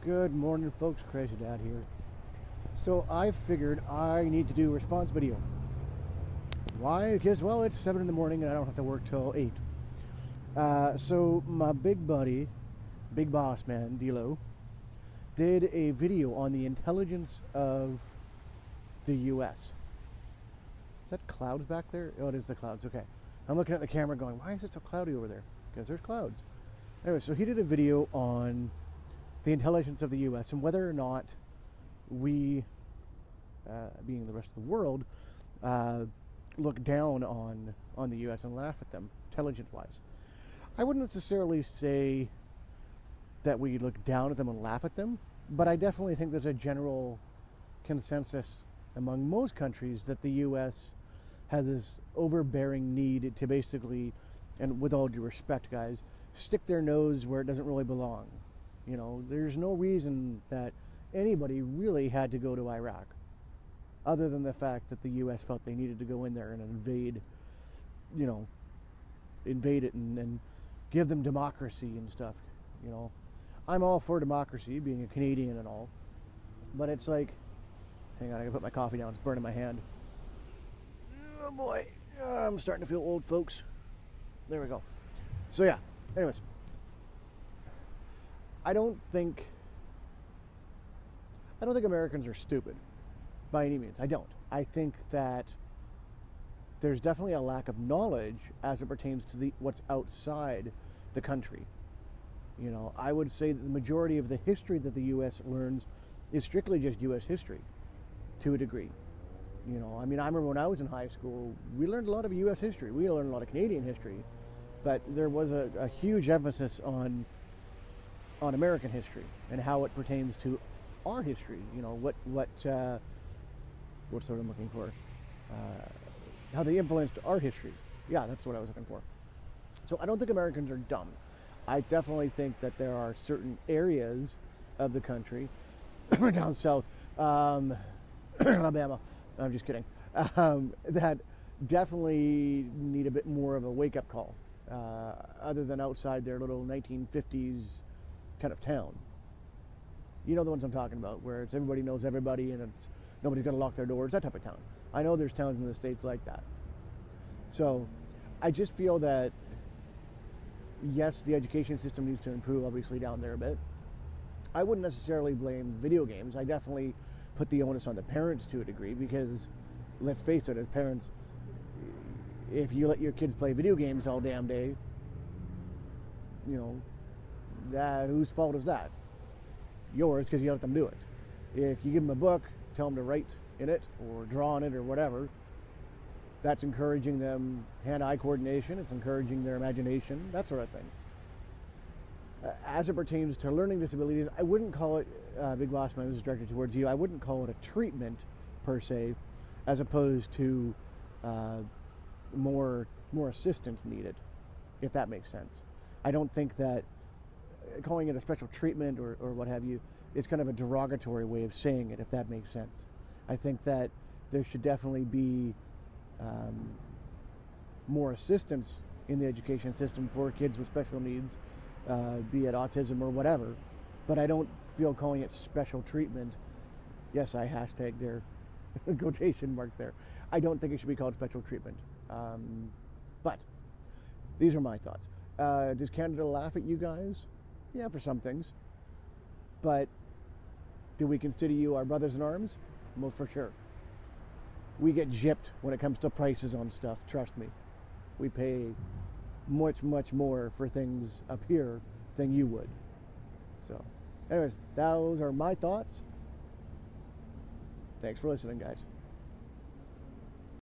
Good morning, folks. Crazy Dad here. So I figured I need to do a response video. Why? Because, well, it's 7 in the morning and I don't have to work till 8. So my big buddy, big boss man, Dilo, did a video on the intelligence of the U.S. Is that clouds back there? Oh, it is the clouds. Okay. I'm looking at the camera going, why is it so cloudy over there? Because there's clouds. Anyway, so he did a video on the intelligence of the U.S. and whether or not we, being the rest of the world, look down on the U.S. and laugh at them, intelligence-wise. I wouldn't necessarily say that we look down at them and laugh at them, but I definitely think there's a general consensus among most countries that the U.S. has this overbearing need to basically, and with all due respect, guys, stick their nose where it doesn't really belong. You know, there's no reason that anybody really had to go to Iraq, other than the fact that the U.S. felt they needed to go in there and invade it and give them democracy and stuff. You know, I'm all for democracy, being a Canadian and all, but it's like, hang on, I gotta put my coffee down. It's burning my hand. Oh boy, I'm starting to feel old, folks. There we go. So yeah. Anyways. I don't think Americans are stupid by any means. I don't. I think that there's definitely a lack of knowledge as it pertains to what's outside the country. You know, I would say that the majority of the history that the U.S. learns is strictly just U.S. history, to a degree. You know, I mean, I remember when I was in high school, we learned a lot of U.S. history. We learned a lot of Canadian history, but there was a huge emphasis on American history and how it pertains to our history. You know, what's what I'm looking for? How they influenced our history. Yeah, that's what I was looking for. So I don't think Americans are dumb. I definitely think that there are certain areas of the country down south, Alabama. I'm just kidding. That definitely need a bit more of a wake-up call, other than outside their little 1950s kind of town. You know the ones I'm talking about, where it's everybody knows everybody and it's nobody's going to lock their doors, that type of town. I know there's towns in the States like that. So I just feel that, yes, the education system needs to improve, obviously, down there a bit. I wouldn't necessarily blame video games. I definitely put the onus on the parents to a degree, because let's face it, as parents, if you let your kids play video games all damn day, you know, whose fault is that? Yours, because you let them do it. If you give them a book, tell them to write in it or draw in it or whatever, that's encouraging them hand-eye coordination, it's encouraging their imagination, that sort of thing. As it pertains to learning disabilities, I wouldn't call it, Big Boss Man, this is directed towards you, I wouldn't call it a treatment per se, as opposed to more assistance needed, if that makes sense. I don't think that calling it a special treatment or what have you, it's kind of a derogatory way of saying it, if that makes sense. I think that there should definitely be more assistance in the education system for kids with special needs, be it autism or whatever, but I don't feel calling it special treatment. Yes, I hashtag there, quotation mark there. I don't think it should be called special treatment. But these are my thoughts. Does Canada laugh at you guys? Yeah, for some things. But do we consider you our brothers in arms? Most for sure. We get gypped when it comes to prices on stuff, trust me. We pay much, much more for things up here than you would. So, anyways, those are my thoughts. Thanks for listening, guys.